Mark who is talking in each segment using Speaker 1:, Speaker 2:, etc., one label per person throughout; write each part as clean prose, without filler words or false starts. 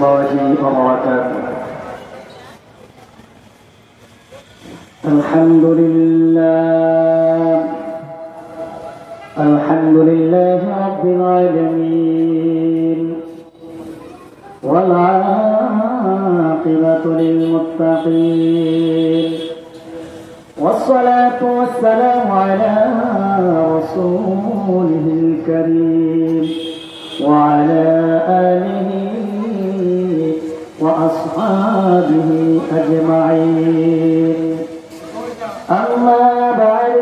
Speaker 1: الله وبركاته. الحمد لله رب العالمين، والعاقبة للمتقين، والصلاة والسلام على رسوله الكريم وعلى آله وأصحابه أجمعين. أما بعد،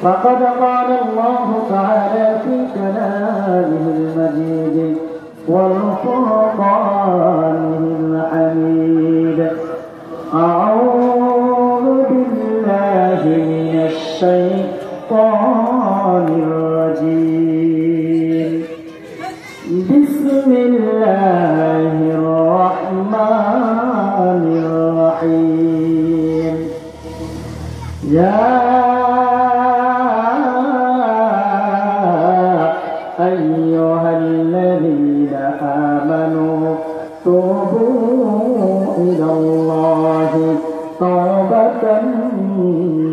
Speaker 1: فقد قال الله تعالى في كلامه المجيد والفرقانه الحميد: أعوذ بالله من الشيطان الرجيم. بسم الله الرحمن الرحيم. يا أيها الذين آمنوا توبوا إلى الله توبة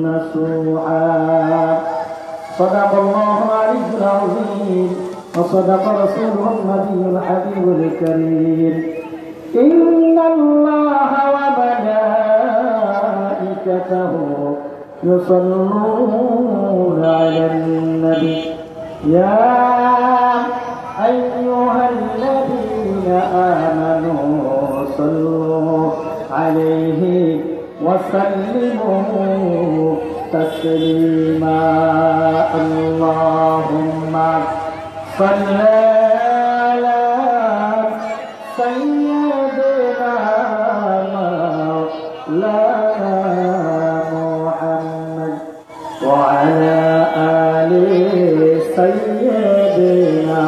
Speaker 1: نصوحا. صدق الله العلي العظيم وصدق رسوله النبي الحبيب الكريم. إن الله وملائكته يصلون على النبي يا أيها الذين آمنوا صلوا عليه وسلموا تسليما. اللهم صل على سيدنا مولانا محمد وعلى آل سيدنا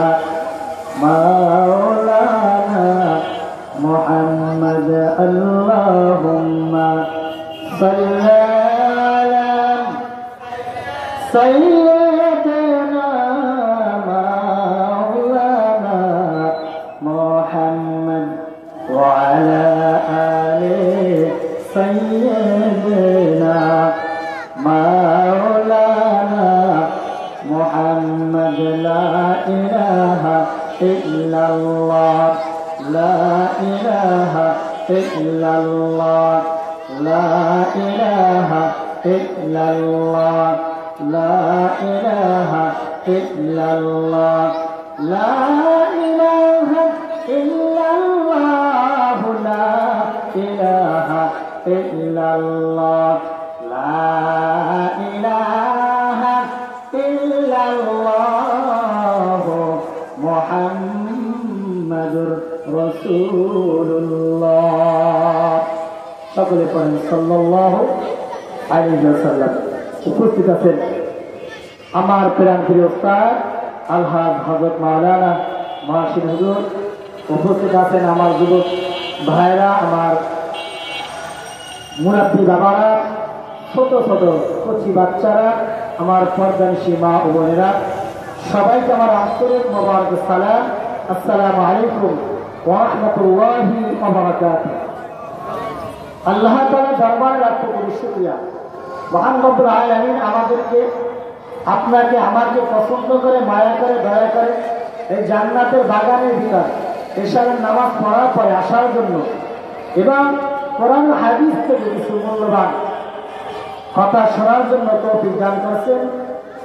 Speaker 1: مولانا محمد. اللهم صل على سيدنا مولانا محمد وعلى آل سيدنا مولانا محمد. لا إله إلا الله، لا إله إلا الله، لا إله إلا الله، لا إله إلا الله، لا إله إلا الله، لا إله إلا الله، لا إله إلا الله মুহাম্মাদুর রাসূলুল্লাহ। সকলে পড়েন সাল্লাল্লাহু আলাইহি ওয়াসাল্লাম। উপস্থিত আছেন আমার প্রাণপ্রিয় উস্তাদ আলহাজ হযরত মাওলানা মাহশির হুজুর, উপস্থিত আছেন আমার যুবক ভাইরা, আমার মুরাব্বি বাবারা, ছোট ছোট কচি বাচ্চারা, আমার পর্দানিশী মা ও বোনেরা, সবাইকে আমার আন্তরিক মোবারক সালাম। আসসালামু আলাইকুম ওয়া রাহমাতুল্লাহি ওয়া বারাকাতুহু। আল্লাহ তাআলা দরবারে লাখ কোটি শুকরিয়া। মহান রব্বুল আলামিন আমাদেরকে, আপনাকে, আমাকে পছন্দ করে, মায়া করে, দয়া করে এই জান্নাতের বাগানের ভিতর এশারের নামাজ পড়ার পরে আসার জন্য এবং কোরআন হাদিস থেকে কিছু মূল্যবান কথা শোনার জন্য তৌফিক দান করেছেন।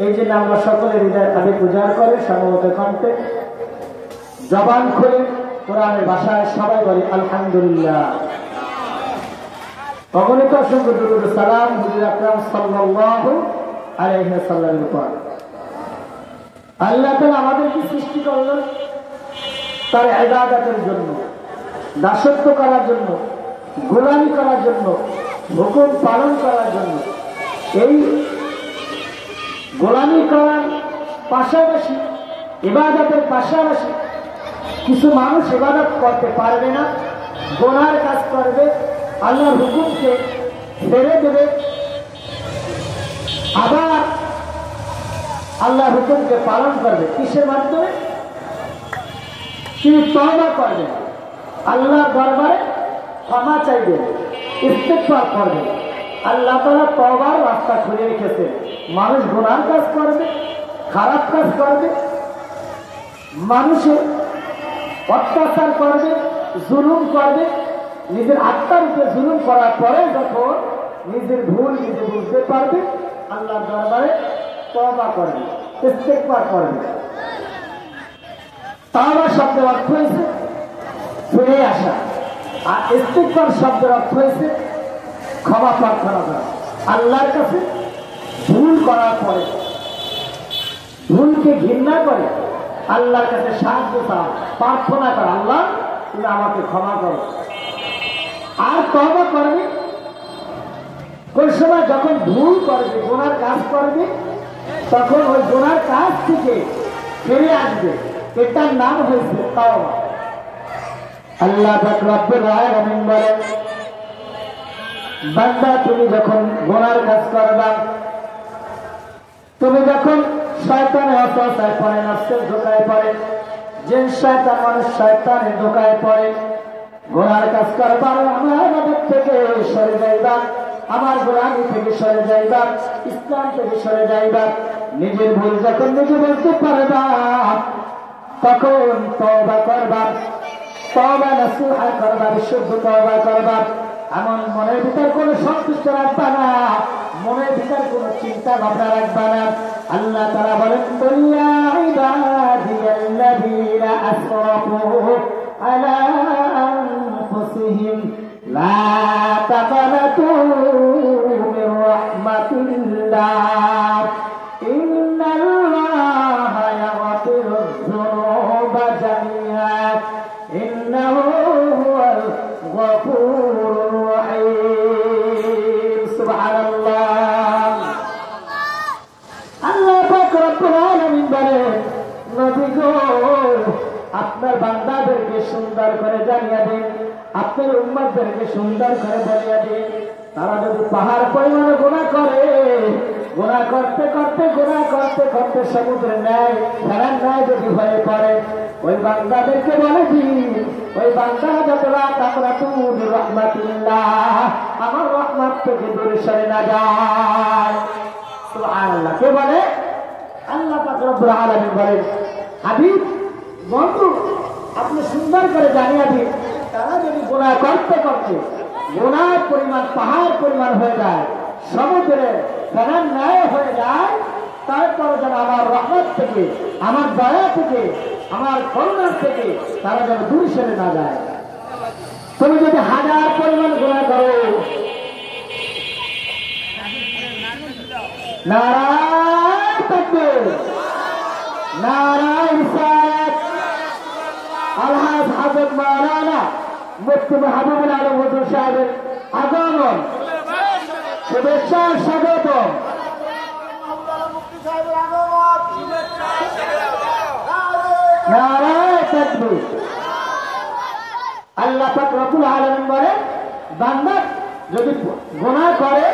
Speaker 1: এই জন্য আমরা সকলে হৃদয় আবেগ উজাড় করে সমবেত কণ্ঠে জবান খুলে কোরআনের ভাষায় সবাই বলি আলহামদুলিল্লাহ। অগণিত অসংখ্য দুরূদ সালাম হুজুর আকরাম সাল্লাল্লাহু আলাইহি ওয়াসাল্লামের উপর। আল্লাহ তাআলা আমাদেরকে সৃষ্টি করলেন তার ইবাদতের জন্য, দাসত্ব করার জন্য, গোলামি করার জন্য, হুকুম পালন করার জন্য। এই গোলামি করার পাশাপাশি, ইবাদতের পাশাপাশি কিছু মানুষ ইবাদত করতে পারবে না, গুনার কাজ করবে, আল্লাহর হুকুমকে ছেড়ে দেবে, আবার আল্লাহর হুকুমকে পালন করবে। কিসের মাধ্যমে? তিনি তওবা করবেন, আল্লাহর দরবারে ক্ষমা চাইবেন, ইস্তেগফার করবেন। আল্লাহ তাআলা তওবার রাস্তা খুলে রেখেছে। মানুষ গুনাহ কাজ করবে, খারাপ কাজ করবে, মানুষের অত্যাচার করবে, জুলুম করবে, নিজের আত্মার উপরে জুলুম করার পরে যখন নিজের ভুল নিজে বুঝতে পারবে, আল্লাহর দরবারে তওবা করবে, ইস্তেগফার করবে। তওবা শব্দের অর্থ হয়েছে ফিরে আসা, আর ইস্তেগফার শব্দের অর্থ হয়েছে ক্ষমা প্রার্থনা করা। আল্লাহর কাছে ভুল করার পরে, ভুলকে ঘৃণা করে আল্লাহর কাছে সাহায্য চাওয়া, প্রার্থনা করা, আল্লাহ তুমি আমাকে ক্ষমা করো। আর তওবা করবে কোন সময় যখন ভুল করবে, গুনার কাজ করবে, তখন ওই গুনার কাজ থেকে ফিরে আসবে। এটার নাম হয়েছে তওবা। আল্লাহ পাক রব্বুল আলামিন বলেন, বান্দা তুমি যখন গুনার কাজ করবা, তুমি যখন শয়তানের অসহায় পড়ে, নফসের ধোকায় পড়ে, যে শয়তান মানুষ শয়তানের ধোকায় পড়ে, গুনার কাজ করবা, আমার ইবাদত থেকে সরে যাইবা, আমার গোলামি থেকে সরে যাইবা, ইসলাম থেকে সরে যাইবা। নিজের ভুল যখন নিজে বলতে পারবা, তখন তওবা করবা, তওবা নসুহা করবা, বিশুদ্ধ তওবা করবা। এমন মনের ভিতর কোনো সন্তুষ্ট রাখবা না, মনের ভিতর কোনো চিন্তা ভাবনা রাখবা না। আল্লাহ তাআলা বলেন, ইয়া ইবাদিয়াল্লাযীনা আসরাফু আলা আনফুসিহিম লা তাকনাতু মির রাহমাতিল্লাহ ইন্নাল্লাহা ইয়াগফিরুয যুনুবা জামিআ ইন্নাহু হুয়াল গফুরুর রহিম। সুবহানাল্লাহ। আল্লাহ পাক রব্বুল আলামিন বলেন, নবী গো, আপনার বান্দাদেরকে সুন্দর করে জানিয়ে দিন, আপনার উম্মতদেরকে সুন্দর করে বলিয়ে দিন, তারা যদি পাহাড় পরিমাণে গুনাহ করে, গুনাহ করতে করতে গুনাহ করতে করতে সমুদ্রের ন্যায়, ফেরার ন্যায় যদি হয়ে পড়ে, ওই বান্দাদেরকে বলে দিন, ওই বান্দারা যতটা তারা তুমি রহমাতুল্লাহ, আমার রহমত থেকে দূরে সরে না যায়। সুবহানাল্লাহ। কে বলে? আল্লাহ পাক রব্বুল আলামিন বলেন, হাবিব বন্ধু, আপনি সুন্দর করে জানিয়ে দিন, তারা যদি গুনাহ করতে করতে গুনার পরিমাণ পাহাড় পরিমাণ হয়ে যায়, সমুদ্রে ফেনার ন্যায় হয়ে যায়, তারপরে যেন আমার রহমত থেকে, আমার দয়া থেকে, আমার করুণা থেকে তারা যেন দূরে সরে না যায়। তুমি যদি 1000 পরিমাণ গুনাহ করো, নারায়ণ তাকবীর, নারায়ণ রিসালাত, আলহাজ হাজরত মাওলানা মুফতি মাহবুবুল আলম হুজুর সাহেবের আগমন, শুভেচ্ছা স্বাগতম। নারায়ণ তাকবীর। আল্লাহ পাক রব্বুল আলামিন বলেন, বান্দা যদি গুনাহ করে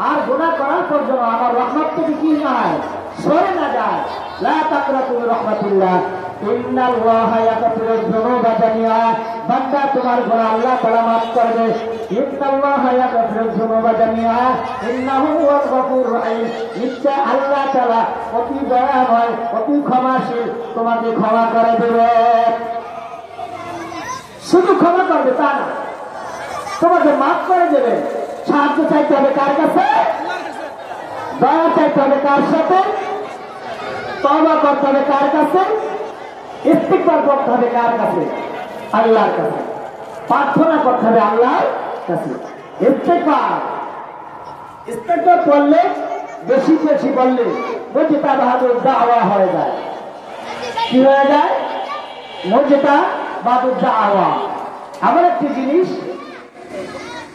Speaker 1: আর গুনাহ করার পর যেন আমার রহমত থেকে কি না হয়, সরে না যায়, লা তাকরাতু মির রাহমাতিল্লাহ ইন্নাল্লাহা ইয়াগফিরুয যুনুবা জামিআ, বান্দা তোমার গুনাহ আল্লাহ তাআলা মাফ করবে। ইন্নাল্লাহা ইয়াগফিরুয যুনুবা জামিআ ইন্নাহু হুয়াল গফুরুর রহিম, নিশ্চয় আল্লাহ তাআলা অতি দয়াময়, অতি ক্ষমাশীল, তোমাকে ক্ষমা করে দেবে। শুধু ক্ষমা করবে তা না, তোমাকে মাফ করে দেবে। সাহায্য চাইতে হবে কার কাছে? দয়া চাইতে হবে কার সাথে? তওবা করতে হবে কার কাছে? ইস্তিগফার করতে হবে কার কাছে? আল্লাহর কাছে। প্রার্থনা করতে হবে আল্লাহর কাছে। ইস্তিগফার করলে, বেশি বেশি বললে মুজতাবাহুদ দাওয়া হয়ে যায়। কি হয়ে যায়? মুজতাবাহুদ দাওয়া। এমন একটি জিনিস,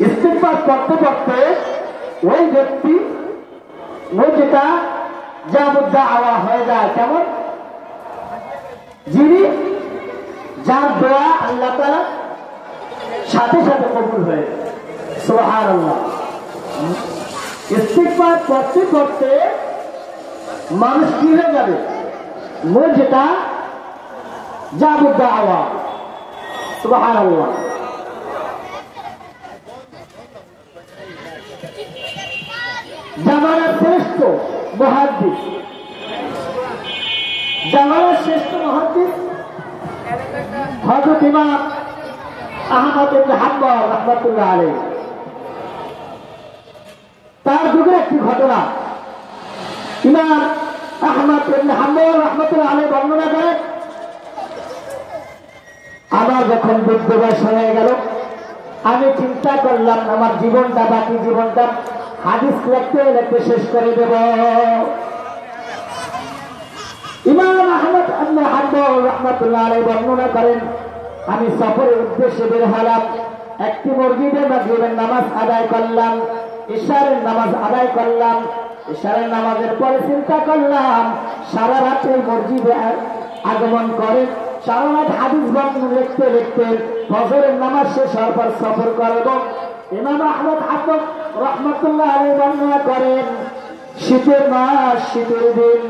Speaker 1: ইস্তিগফার করতে করতে ওই ব্যক্তি মুজতাবাহুদ দাওয়া হয়ে যায়। কেমন? যিনি, যার দোয়া আল্লাহ তাআলা সাথে সাথে কবুল হয়ে যায়। সুবহানাল্লাহ। ইস্তিগফার করতে করতে মানুষ কি হয়ে যাবে? মুজতাবাহুদ দাওয়া। সুবহানাল্লাহ। জামানার শ্রেষ্ঠ মুহাদ্দিস, জামানার শ্রেষ্ঠ মুহাদ্দিস হযরত ইমাম আহমদ ইবনে হাম্বল রাহমাতুল্লাহ আলাইহি। তার যুগের একটি ঘটনা ইমাম আহমদ ইবনে হাম্বল রাহমাতুল্লাহ আলাইহি বর্ণনা করেন, আমার যখন বৃদ্ধ বয়স হয়ে গেল, আমি চিন্তা করলাম আমার জীবনটা, বাকি জীবনটা হাদিস লিখতে লিখতে শেষ করে দেব। ইমাম আহমদ ইবনে হাম্বল রাহমাতুল্লাহ আলাইহি বর্ণনা করেন, আমি সফরের উদ্দেশ্যে বের হলাম। একটি মসজিদে মাগরিবের নামাজ আদায় করলাম, ইশারের নামাজ আদায় করলাম। ইশারের নামাজের পরে চিন্তা করলাম সারা রাত এই মসজিদে আগমন করে সারা রাত হাদিস বর্ণনা লিখতে লিখতে ফজরের নামাজ শেষ হওয়ার পর সফর করব। ইমাম আহমদ হাম্বল রাহমাতুল্লাহ আলাইহি বর্ণনা করেন, শীতের মাস, শীতের দিন,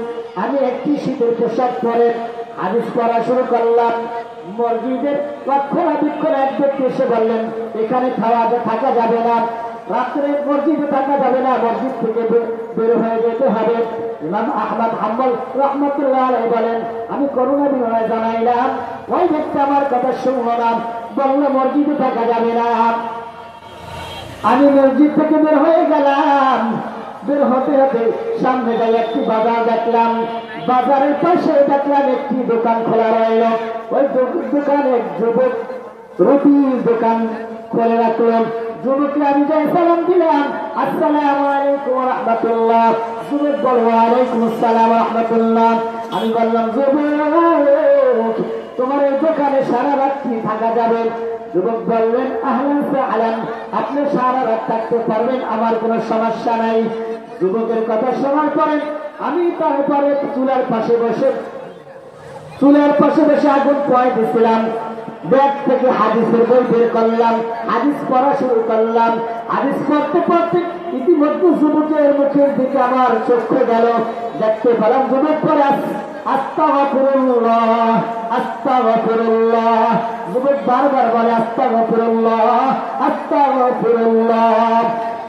Speaker 1: আমি একটি শীতের পোশাক পরে হাদিস পড়া শুরু করলাম। মসজিদের রক্ষণাবেক্ষণ এক ব্যক্তি এসে বললেন, এখানে থাকা যাবে না, রাত্রে মসজিদে থাকা যাবে না, মসজিদ থেকে বের হয়ে যেতে হবে। ইমাম আহমদ হাম্বল রাহমাতুল্লাহ আলাইহি বলেন, আমি করুণা বিনয় জানাইলাম, ওই ব্যক্তি আমার কথা শুনলো না, বলল মসজিদে থাকা যাবে না। আমি মসজিদ থেকে বের হয়ে গেলাম। বের হতে হতে সামনে যাই একটি বাজার দেখলাম, বাজারের পাশে দেখলাম একটি দোকান খোলা রইল। ওই দোকানে এক যুবক রুটির দোকান খুলে রাখলো। যুবককে আমি যাই সালাম দিলাম, আসসালামু আলাইকুম ওয়া রাহমাতুল্লাহ। যুবক বলল, ওয়া আলাইকুম আসসালাম ওয়া রাহমাতুল্লাহ। আমি বললাম, যুবক তোমার এই দোকানে সারা রাত্রি থাকা যাবে? যুবক বললেন, আহলান সাহলান, আপনি সারা রাত থাকতে পারবেন, আমার কোনো সমস্যা নাই। যুবকের কথা শোনার পরে আমি তারপরে চুলার পাশে বসে আগুন পোয়াই দিয়েছিলাম। ব্যাগ থেকে হাদিসের বই বের করলাম, হাদিস পড়া শুরু করলাম। হাদিস পড়তে পড়তে ইতিমধ্যে যুবকের মুখের দিকে আমার চোখে গেল, দেখতে পেলাম যুবক পরে আস্তাগফিরুল্লাহ, আস্তাগফিরুল্লাহ। যুবক বারবার বলে আস্তাগফিরুল্লাহ, আস্তাগফিরুল্লাহ।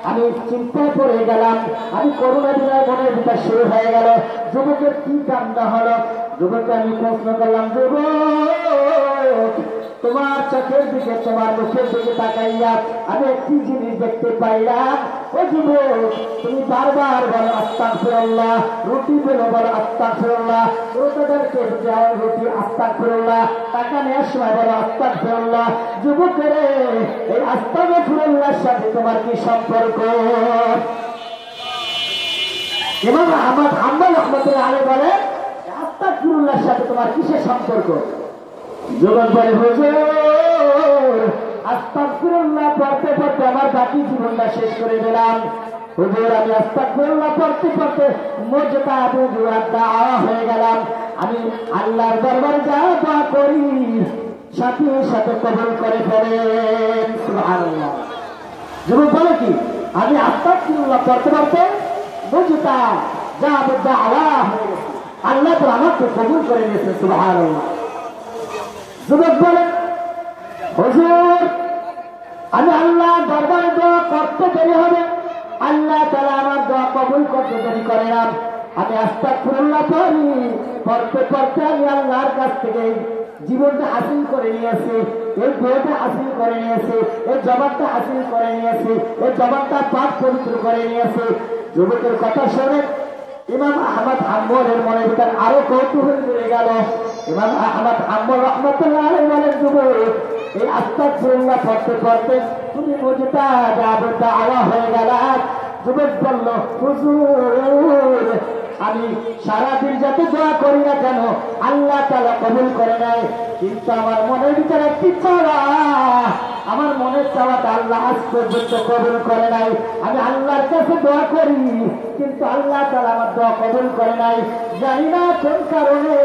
Speaker 1: আমি চিন্তায় পড়ে গেলাম, আমি করুণা বিনয় মনের ভিতর শুরু হয়ে গেল, যুবকের কি কান্না হলো। যুবককে আমি প্রশ্ন করলাম, যুবক তোমার চোখের দিকে, তোমার মুখের দিকে তাকাইয়া আমি একটি জিনিস দেখতে পাইলাম। ও যুবক, তুমি বারবার বলো আস্তাগফিরুল্লাহ, রুটি পেলো বলো আস্তাগফিরুল্লাহ, রোজাদারকে যাও রুটি আস্তাগফিরুল্লাহ, টাকা নেওয়ার সময় বলো আস্তাগফিরুল্লাহ। যুবকের এই আস্তাগফিরুল্লাহর সাথে তোমার কি সম্পর্ক? ইমাম আহমদ হাম্বল রাহমাতুল্লাহ আলাইহি বলে, আস্তাগফিরুল্লাহর সাথে তোমার কিসের সম্পর্ক? যুবক বলে, হুজুর আস্তাগফিরুল্লাহ পড়তে পড়তে আমার বাকি জীবনটা শেষ করে দিলাম। হুজুর আমি আস্তাগফিরুল্লাহ পড়তে পড়তে মুজতাহিদ দুআ হয়ে গেলাম। আমি আল্লাহর দরবারে যা দোয়া করি সাথে সাথে কবুল করে ফেলেন। সুবহানাল্লাহ। যুবক বলে কি, আমি আস্তাগফিরুল্লাহ পড়তে পড়তে মুজতাহিদ দুআ হয়ে গেছে, আল্লাহ তো আমাকে কবুল করে নিয়েছে। সুবহানাল্লাহ। যুবক বলেন, হুজুর আমি আল্লাহ দরবারে দোয়া করতে দেরি হবে, আল্লাহ তাআলা আমার দোয়া কবুল করতে দেরি করে না। আমি আস্তাগফিরুল্লাহ পড়ি, পড়তে পড়তে আমি আল্লাহর কাছ থেকে জীবনটা হাসিল করে নিয়েছি, এই দোয়াটা হাসিল করে নিয়েছি, এই জবাবটা হাসিল করে নিয়েছি, এই জবাবটা পাক পবিত্র করে নিয়েছি। যুবকের কথা শুনে ইমাম আহমদ হাম্বলের মনের ভিতর আরো কৌতূহল বেড়ে গেল। ইমাম আহমদ হাম্বল রাহমাতুল্লাহ আলাইহি বলেন, যুবক এই আস্তাগফিরুল্লাহ পড়তে পড়তে তুমি মুজতাহিদ দুআ হয়ে গেল। যুবক বলল, হুজুর আমি সারাদিন যত দোয়া করি না কেন আল্লাহ তাআলা কবুল করে নেয়, কিন্তু আমার মনের ভিতরে একটি চাওয়া, আমার মনের চাওয়াটা আল্লাহ আজ পর্যন্ত কবুল করে নাই। আমি আল্লাহর কাছে দোয়া করি কিন্তু আল্লাহ তাআলা আমার দোয়া কবুল করে নাই, জানি না কোন কারণে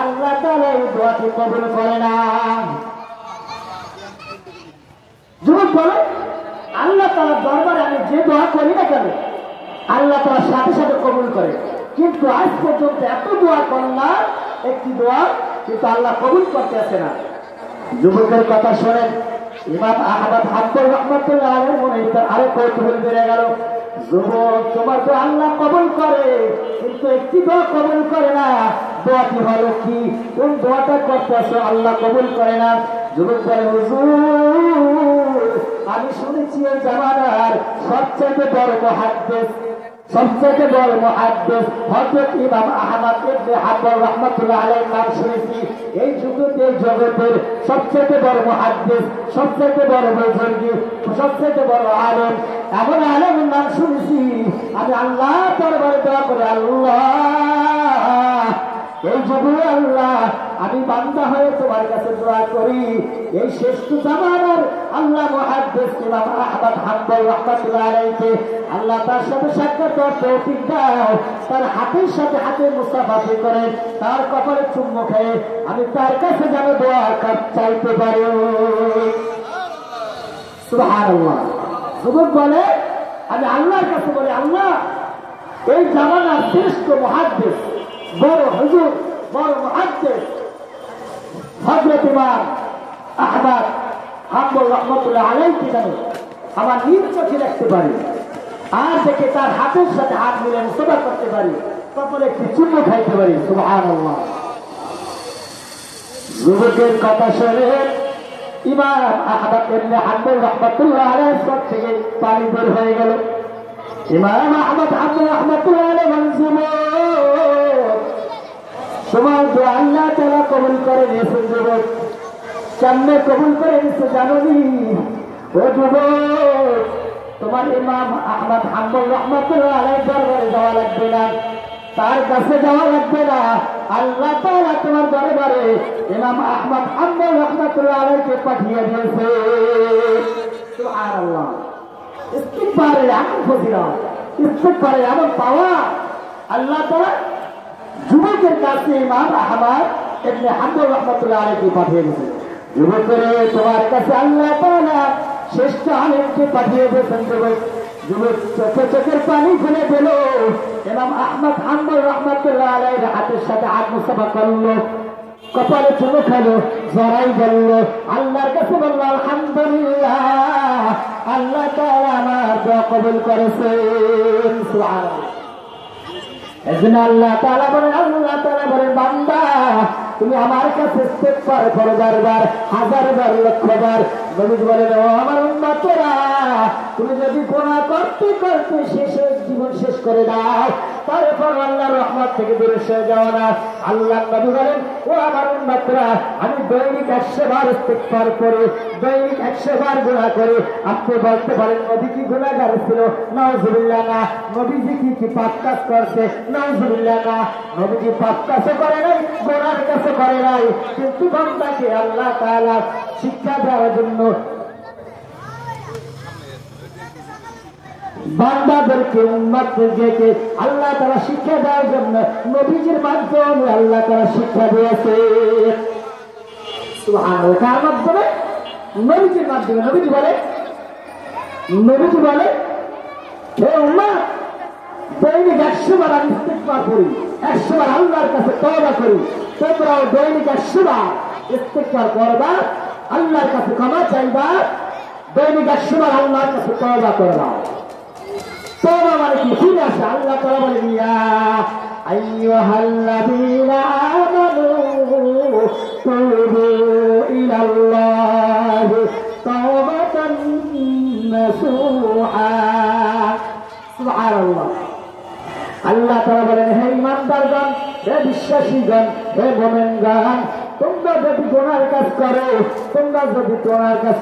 Speaker 1: আল্লাহ তাআলা এই দোয়াকে কবুল করে না। যুবক বলে, আল্লাহ তাআলার দরবারে আমি যে দোয়া করি না কেন আল্লাহ তাআলা সাথে সাথে কবুল করে, কিন্তু আজ পর্যন্ত এত দোয়া করলাম একটি দোয়া কিন্তু আল্লাহ কবুল করতে আসে না। যুবকের কথা শোনেন, ইমাম আহমদ হাম্বল রহমতুল্লাহ আলাইহির মনে আরো কৌতূহল বেড়ে গেল। যুবক, তোমার তো আল্লাহ কবুল করে, কিন্তু একটি দোয়া কবুল করে না। দোয়াটি হলো কি? কোন দোয়াটা করতেছো আল্লাহ কবুল করে না? যুবক বলে, হুজুর, আমি শুনেছি এই জামানার সবচেয়ে বড় মুহাদ্দিস, সবচেয়ে বড় মুহাদ্দিস হযরত ইমাম আহমদ ইবনে হাম্বল রাহমাতুল্লাহ আলাইহির নাম শুনেছি। এই জগতের সবচেয়ে বড় মুহাদ্দিস, সবচেয়ে বড় বুজুর্গ, সবচেয়ে বড় আলেম, এমন আলেমের নাম শুনেছি। আমি আল্লাহ দরবারে দোয়া করে, আল্লাহ, এই যুগে আল্লাহ, আমি বান্দা হয়ে তোমার কাছে দোয়া করি, এই শ্রেষ্ঠ জামানার আল্লাহ মুহাদ্দিস ইমাম আহমদ হাম্বল রাহমাতুল্লাহ আলাইহি, আল্লাহ তার সাথে সাক্ষাৎ করার তৌফিক দাও। তার হাতের সাথে হাতে মুসাফাহি করে, তার কপালে চুম্বন খেয়ে আমি তার কাছে যেন দোয়া চাইতে পারি। সুবহানাল্লাহ। যুবক বলে, আমি আল্লাহর কাছে বলি, আল্লাহ, এই জামানার শ্রেষ্ঠ মুহাদ্দিস, বড় হুজুর, বড় মুহাদ্দিস হযরত ইমাম আহমদ হাম্বল রাহমাতুল্লাহ আলাইহি যেন আমার নিজ চোখে দেখতে পারি, আর দেখে তার হাতের সাথে হাত মিলে মুসাফা করতে পারি, কপালে একটি চুম্বন খাইতে পারি। সুবহানাল্লাহ। যুবকের কথা শুনে ইমাম আহমদ ইবনে হাম্বল রাহমাতুল্লাহ আলাইহির চোখ থেকে পানি বের হয়ে গেল। ইমাম আহমদ হাম্বল রাহমাতুল্লাহ আলাইহি, তোমার দোয়া আল্লাহ তাআলা কবুল করে নিয়েছেন। যুবক, কেমনে কবুল করে নিয়েছে জানোনি? ও যুবক, তোমার ইমাম আহমদ হাম্বল রাহমাতুল্লাহ আলাইহির দরবারে যাওয়া লাগবে না, তার কাছে যাওয়া লাগবে না। আল্লাহ তাআলা তোমার দরবারে ইমাম আহমদ হাম্বল রাহমাতুল্লাহ আলাইহিকে পাঠিয়ে দিয়েছে। সুবহানাল্লাহ। ইস্তিগফারের এমন ফজিলত, ইস্তিগফারের এমন পাওয়া আল্লাহ তাআলা যুবকের কাছে ইমাম আহমদ ইবনে হাম্বল রাহমাতুল্লাহ আলাইহি পাঠিয়ে দিয়েছেন। যুবকের তোমার কাছে আল্লাহ তাআলা শ্রেষ্ঠ আলেমকে পাঠিয়ে দিয়েছেন। যুবক চোখের পানি ফেলে দিল। ইমাম আহমদ হাম্বল রাহমাতুল্লাহ আলাইহির হাতের সাথে হাত মুসাফা করলো, কপালে চুমু খেলো, জড়াই বলল, আল্লাহর কাছে বলল, আলহামদুলিল্লাহ, আল্লাহ তাআলা আমার দোয়া কবুল করেছেন। সুবহানাল্লাহ। এজন্য আল্লাহ তাআলা বলেন, বান্দা, তুমি আমার কাছে ইস্তিগফার করো বারবার, হাজারবার, লক্ষবার। নবী বলেন, ও আমার উম্মতেরা, তুমি যদি গুনাহ করতে করতে জীবন শেষ করে দাও, তারপর আল্লাহর রহমত থেকে দূরে সরে যাও না। আল্লাহ নবী বলেন, ও আমার উম্মতেরা, আমি দৈনিক 100 বার ইস্তিগফার করি, দৈনিক 100 বার গুনাহ করি। আপনি বলতে পারেন, নবী কি গুনাহগার ছিল? নাউজুবিল্লাহ না। নবীজি কি পাপ কাজ করছে? নাউজুবিল্লাহ না। নবীজি পাপ কাজ করে নাই, গুনার কাছে করে নাই, কিন্তু বান্দাকে আল্লাহ তাআলা শিক্ষা দেওয়ার জন্য, বান্দাদেরকে, উম্মতদেরকে আল্লাহ তাআলা শিক্ষা দেওয়ার জন্য নবীজির মাধ্যমে আল্লাহ তাআলা শিক্ষা দিয়েছে। সুবহানাল্লাহ। কার মাধ্যমে? নবীজির মাধ্যমে। নবীজি বলে, হে উম্মত, দৈনিক 100 বার আমি ইস্তিগফার করি, 100 বার আল্লাহর কাছে তওবা করি। তোমরাও দৈনিক 100 বার ইস্তিগফার করবা, আল্লাহর কাছে ক্ষমা চাইবা, দৈনিক 100 বার আল্লাহর কাছে তওবা করবা। তওবা মানে কি? ফিরে আসা। আল্লাহ তাআলা বলেন, ইয়া আইয়ুহাল্লাযীনা আমানু তুবু ইলাল্লাহি তাওবাতান নাসুহা। সুবহানাল্লাহ। আল্লাহ তাআলা বলেন, হে ঈমানদারগণ, হে বিশ্বাসীগণ, হে মুমিনগণ, তোমরা যদি গুনার কাজ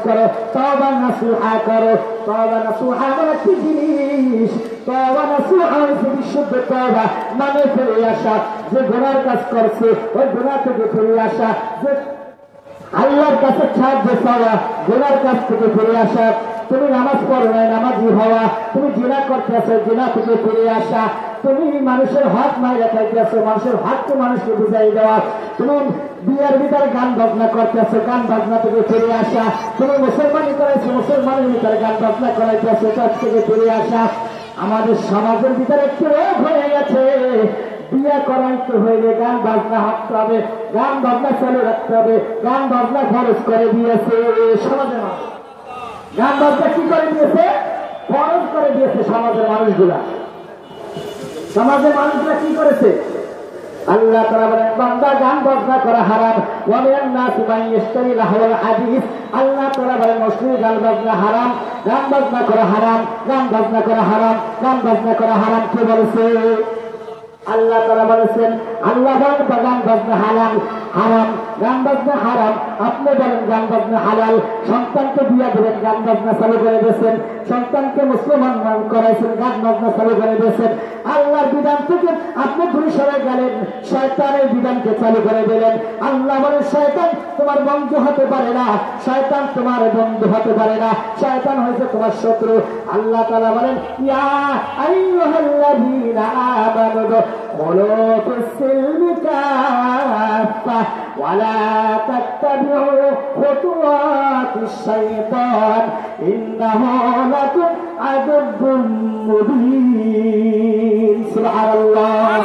Speaker 1: করো, তওবা নাসুহা করো। তওবা নাসুহা মানে কি জিনিস? তওবা নাসুহা হচ্ছে বিশুদ্ধ তওবা, মানে ফিরে আসা। যে গুনার কাজ করছে ওই গুনাহ থেকে ফিরে আসা, যে আল্লাহর কাছে সাহায্য চাওয়া, গুনার কাছ থেকে ফিরে আসা। তুমি নামাজ পড়ো নাই, নামাজি হওয়া। তুমি জিনা করতেছ, জিনা থেকে ফিরে আসা। তুমি মানুষের হক মাইরা খাইতেছ, মানুষের হককে মানুষকে বুঝাই দেওয়া। তুমি বিয়ের ভিতরে গান বাজনা করতেছ, গান বাজনা থেকে ফিরে আসা। তুমি মুসলমানি করাইছো, মুসলমানের ভিতরে গান বাজনা করাইতেছ, তার থেকে ফিরে আসা। আমাদের সমাজের ভিতরে একটু রোগ হয়ে গেছে, বিয়ে করাইতে হইলে গান বাজনা হাঁটতে হবে, গান বাজনা চালু রাখতে হবে, গান বাজনা খরচ করে দিয়েছে সমাজের মানুষ। গান বাজনা কি করে দিয়েছে? খরচ করে দিয়েছে সমাজের মানুষগুলা। সমাজের মানুষরা কি করেছে? আল্লাহ তাআলা বলেন বান্দা গান বাজনা করা হারাম। ওয়া মিনান নাসি মান ইশতারি লাহওয়াল হাদিস। আল্লাহ তাআলা বলেন অশ্লীল গান বাজনা হারাম, গান বাজনা করা হারাম, গান বাজনা করা হারাম, গান বাজনা করা হারাম। কে বলেছে? আল্লাহ তাআলা বলেছেন। আল্লাহ বলেন গান বাজনা হারাম, হারাম, গান বাজনা হারাম। আপনি বলেন গান বাজনা হালাল। সন্তানকে বিয়ে দেবেন, গান বাজনা চালু করে দিয়েছেন। সন্তানকে মুসলমান করাইছেন, গান বাজনা চালু করে দিয়েছেন। আল্লাহর বিধান থেকে আপনি ঘুরে সরে গেলেন, শয়তানের বিধানকে চালু করে দিলেন। আল্লাহ বলেন শয়তান তোমার বন্ধু হতে পারে না, শয়তান তোমার বন্ধু হতে পারে না, শয়তান হয়েছে তোমার শত্রু। আল্লাহ তাআলা বলেন ইয়া আইয়ুহাল্লাযীনা আমানু কুলু ফিস-সিলমি কাফা ওয়া লা তাত্তাবিউ খুতুওয়াতিশ-শাইতান ইন্নাহু লাকুম আদুব্বুম মুবিন। সুবহানাল্লাহ।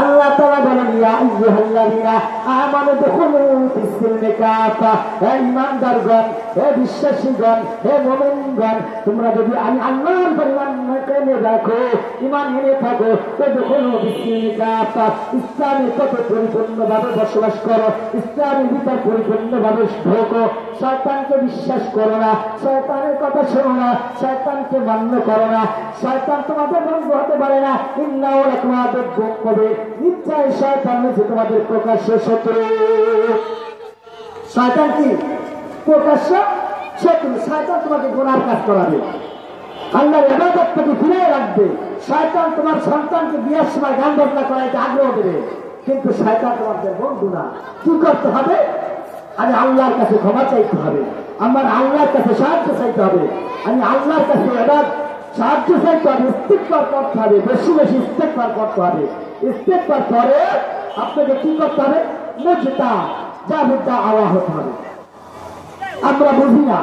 Speaker 1: আল্লাহ তাআলা বলেন ইয়া আইয়ুহাল্লাযীনা আমানু দুখুলু ফিস-সিলমি কাফা। হে ঈমানদারগণ, হে বিশ্বাসীগণ, হে মুমিনগণ, তোমরা যদি আমি আল্লাহর পরিমাণকে রাখো, ঈমান এনে থাকো, তো দুখুলু ফিস-সিলমি কাফা, ইসলামের পথে পরিপূর্ণভাবে বসবাস করো, ইসলামের ভিতর পরিপূর্ণভাবে ঢোকো। শয়তানকে বিশ্বাস করো না, শয়তানের কথা শোনো না, শয়তানকে মান্য করো না। শয়তান তোমাদের বন্ধু হতে পারে না। ইন্নাহু লাকুম আদুব্বুম মুবিন। নিশ্চয় শয়তান হচ্ছে তোমাদের প্রকাশ্য শত্রু। শয়তান কি? প্রকাশ্য শত্রু। শয়তান তোমাকে গুনার কাজ করাবে, আল্লাহর ইবাদত থেকে ফিরিয়ে রাখবে। শয়তান তোমার সন্তানকে বিয়ের সময় গান বাজনা করাইতে আগ্রহ দেবে, কিন্তু শয়তান তোমাদের বন্ধু না। কি করতে হবে? আমি আল্লাহর কাছে ক্ষমা চাইতে হবে, আমার আল্লাহর কাছে সাহায্য চাইতে হবে, আমি আল্লাহর কাছে এবার সাহায্য চাইতে হবে, ইস্তিগফার করতে হবে, বেশি বেশি ইস্তিগফার করতে হবে। ইস্তিগফার পরে আপনাকে কি করতে হবে? মুজতা জাবুতা আওয়া হতে হবে। আমরা বুঝি না,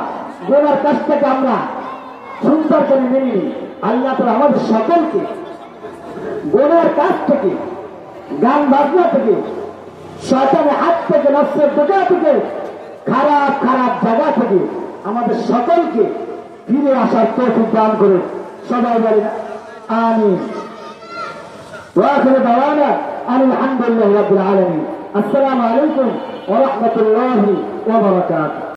Speaker 1: গুনার কাছ থেকে আমরা সুন্দর করে মেনে নিই। আল্লাহ তাআলা আমাদের সকলকে গুনার কাছ থেকে, গান বাজনা থেকে, শয়তানের হাত থেকে, নফসের দোকা থেকে, খারাপ খারাপ জায়গা থেকে আমাদের সকলকে ফিরে আসার তৌফিক দান করে। সবাই বলেন আমিন। ওয়া আখিরু দাওয়ানা আলহামদুলিল্লাহি রাব্বিল আলামিন। আসসালামু আলাইকুম ওয়া রাহমাতুল্লাহি ওয়া বারাকাতুহু।